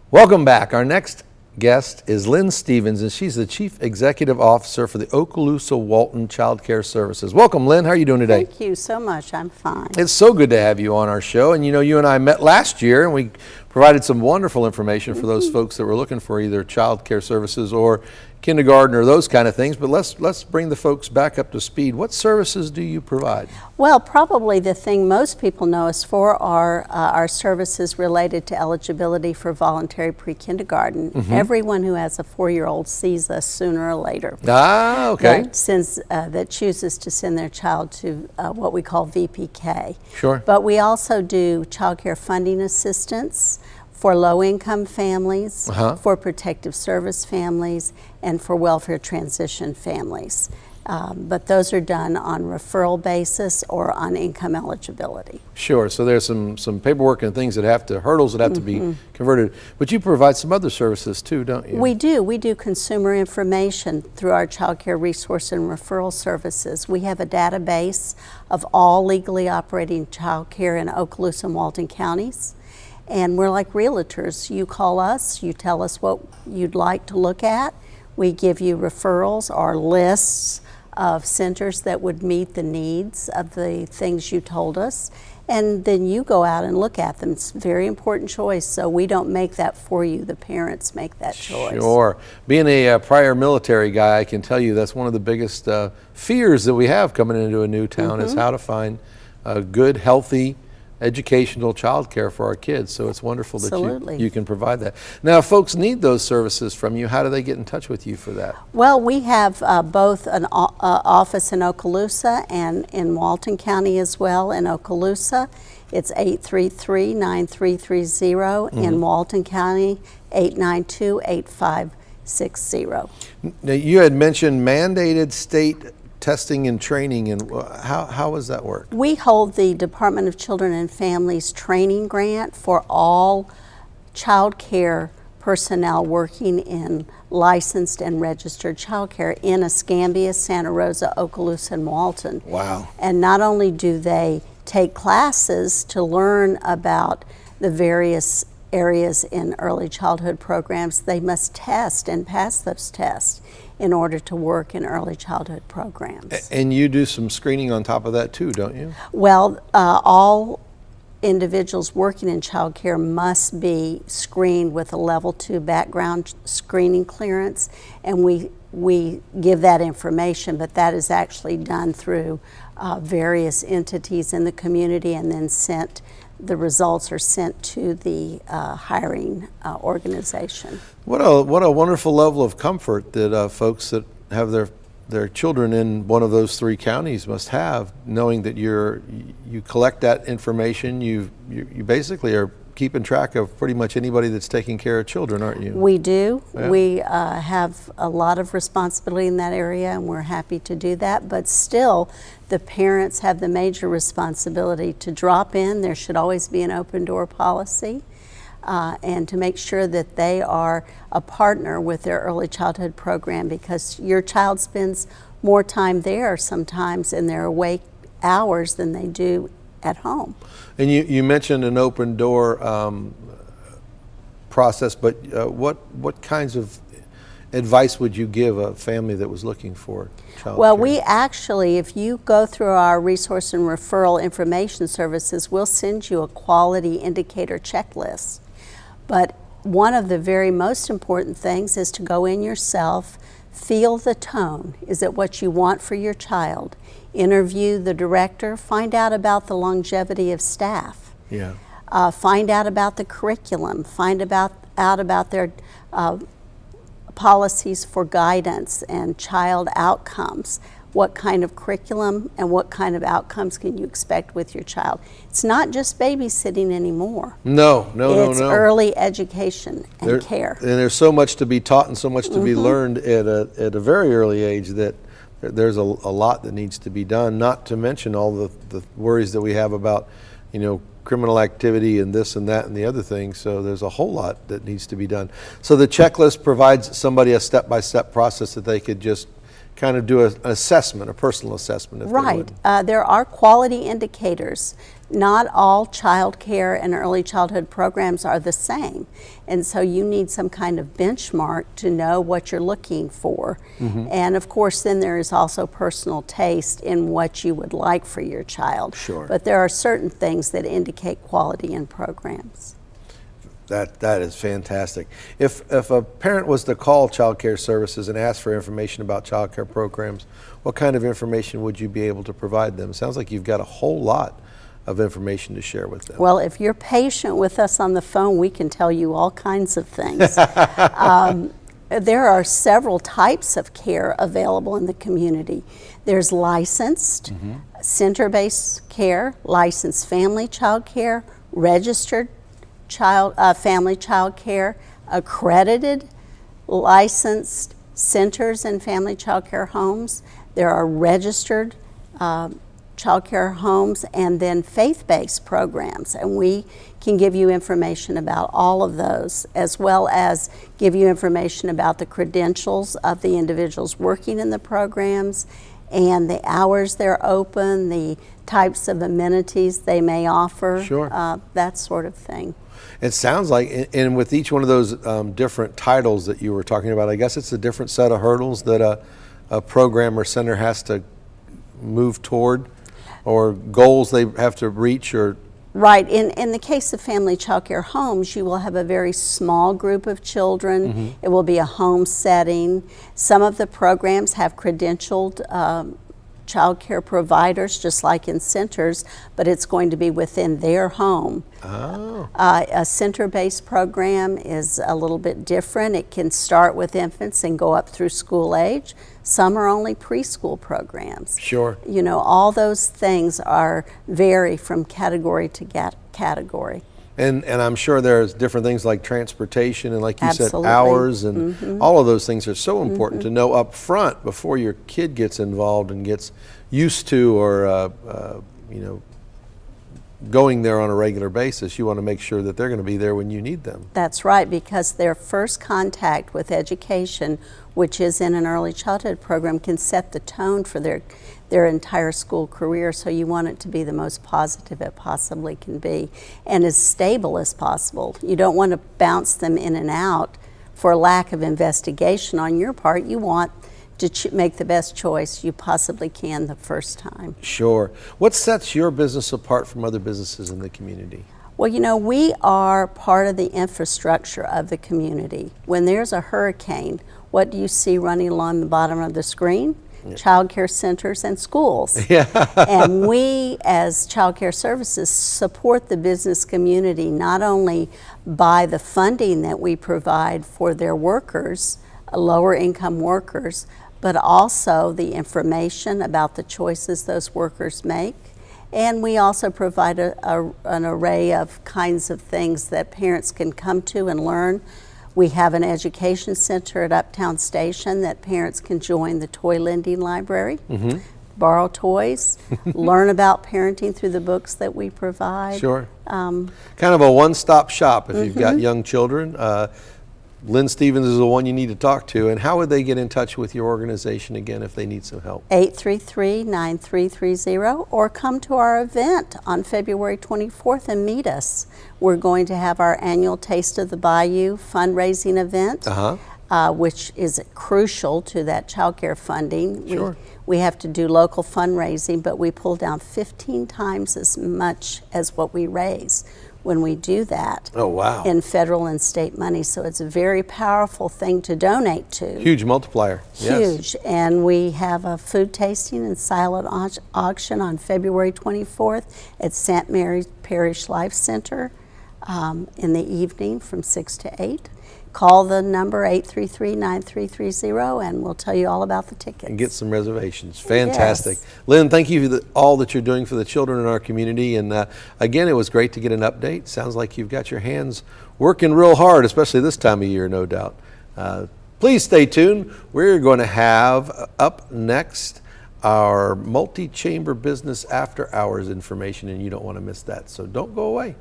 Welcome back. Our next guest is Lynn Stevens, and she's the Chief Executive Officer for the Okaloosa-Walton Child Care Services. Welcome, Lynn. How are you doing today? Thank you so much. I'm fine. It's so good to have you on our show. And you and I met last year, and we provided some wonderful information for those folks that were looking for either child care services or kindergarten or those kind of things. But let's bring the folks back up to speed. What services do you provide? Well, probably the thing most people know us for are our services related to eligibility for voluntary pre-kindergarten. Everyone who has a 4-year-old sees us sooner or later. Ah, okay. That chooses to send their child to what we call VPK. Sure. But we also do child care funding assistance for low-income families, for protective service families, and for welfare transition families. But those are done on referral basis or on income eligibility. Sure. So there's some paperwork and things hurdles that have to be converted. But you provide some other services too, don't you? We do. We do consumer information through our child care resource and referral services. We have a database of all legally operating child care in Okaloosa and Walton counties. And we're like realtors. You call us, you tell us what you'd like to look at. We give you referrals or lists of centers that would meet the needs of the things you told us. And then you go out and look at them. It's a very important choice, so we don't make that for you. The parents make that choice. Sure. Being a prior military guy, I can tell you that's one of the biggest fears that we have coming into a new town is how to find good, healthy, educational child care for our kids. So it's wonderful that you can provide that. Now, if folks need those services from you, how do they get in touch with you for that? Well, we have both an office in Okaloosa and in Walton County as well. In Okaloosa, it's 833-9330. In Walton County, 892-8560. Now, you had mentioned mandated state testing and training, and how does that work? We hold the Department of Children and Families training grant for all child care personnel working in licensed and registered child care in Escambia, Santa Rosa, Okaloosa, and Walton. Wow. And not only do they take classes to learn about the various areas in early childhood programs, they must test and pass those tests in order to work in early childhood programs. And you do some screening on top of that too, don't you? Well, all individuals working in child care must be screened with a level 2 background screening clearance, and we give that information, but that is actually done through various entities in the community, and then the results are sent to the hiring organization. What a wonderful level of comfort that folks that have their children in one of those 3 counties must have, knowing that you collect that information. You basically are keeping track of pretty much anybody that's taking care of children, aren't you? We do. Yeah. We have a lot of responsibility in that area, and we're happy to do that. But still, the parents have the major responsibility to drop in. There should always be an open door policy, and to make sure that they are a partner with their early childhood program, because your child spends more time there sometimes in their awake hours than they do at home. And you mentioned an open door process, but what kinds of advice would you give a family that was looking for child Well, care? we actually, if you go through our resource and referral information services, we'll send you a quality indicator checklist. But one of the very most important things is to go in yourself, feel the tone. Is it what you want for your child? Interview the director, find out about the longevity of staff. Yeah. Find out about the curriculum, find out about their policies for guidance and child outcomes. What kind of curriculum and what kind of outcomes can you expect with your child? It's not just babysitting anymore. No. It's early education and care. And there's so much to be taught and so much to be learned at a very early age that there's a lot that needs to be done, not to mention all the worries that we have about, criminal activity and this and that and the other thing. So there's a whole lot that needs to be done. So the checklist provides somebody a step-by-step process that they could just kind of do an assessment, a personal assessment, if they would. There are quality indicators not all child care and early childhood programs are the same. And so you need some kind of benchmark to know what you're looking for. And of course, then there is also personal taste in what you would like for your child. Sure. But there are certain things that indicate quality in programs. That is fantastic. If a parent was to call Child Care Services and ask for information about child care programs, what kind of information would you be able to provide them? It sounds like you've got a whole lot of information to share with them. Well, if you're patient with us on the phone, we can tell you all kinds of things. There are several types of care available in the community. There's licensed, center-based care, licensed family child care, registered family child care, accredited, licensed centers and family child care homes. There are registered child care homes, and then faith-based programs. And we can give you information about all of those, as well as give you information about the credentials of the individuals working in the programs and the hours they're open, the types of amenities they may offer, that sort of thing. It sounds like, and with each one of those different titles that you were talking about, I guess it's a different set of hurdles that a program or center has to move toward, or goals they have to reach, or... Right. In the case of family child care homes, you will have a very small group of children. It will be a home setting. Some of the programs have credentialed child care providers, just like in centers, but it's going to be within their home. A center-based program is a little bit different. It can start with infants and go up through school age. Some are only preschool programs. Sure. You know, all those things vary from category to category. And I'm sure there's different things like transportation and, like you Absolutely. said, hours, and all of those things are so important to know up front before your kid gets involved and gets used to, or you know, going there on a regular basis. You want to make sure that they're going to be there when you need them. That's right, because their first contact with education, which is in an early childhood program, can set the tone for their entire school career. So you want it to be the most positive it possibly can be and as stable as possible. You don't want to bounce them in and out for lack of investigation on your part. You want to make the best choice you possibly can the first time. Sure. What sets your business apart from other businesses in the community? Well, you know, we are part of the infrastructure of the community. When there's a hurricane, what do you see running along the bottom of the screen? Child care centers and schools. And we, as Child Care Services, support the business community not only by the funding that we provide for their workers, lower income workers, but also the information about the choices those workers make. And we also provide an array of kinds of things that parents can come to and learn. We have an education center at Uptown Station that parents can join the toy lending library, borrow toys, learn about parenting through the books that we provide. Sure. Kind of a one-stop shop if you've got young children. Lynn Stevens is the one you need to talk to. And how would they get in touch with your organization again if they need some help? 833-9330, or come to our event on February 24th and meet us. We're going to have our annual Taste of the Bayou fundraising event, which is crucial to that child care funding. Sure. We have to do local fundraising, but we pull down 15 times as much as what we raise when we do that. Oh, wow. In federal and state money. So it's a very powerful thing to donate to. Huge multiplier. Huge. Yes. And we have a food tasting and silent auction on February 24th at St. Mary's Parish Life Center in the evening from 6 to 8. Call the number 833-9330 and we'll tell you all about the tickets. And get some reservations. Fantastic. Yes. Lynn, thank you for all that you're doing for the children in our community. And again, it was great to get an update. Sounds like you've got your hands working real hard, especially this time of year, no doubt. Please stay tuned. We're going to have up next our multi-chamber business after hours information, and you don't want to miss that. So don't go away.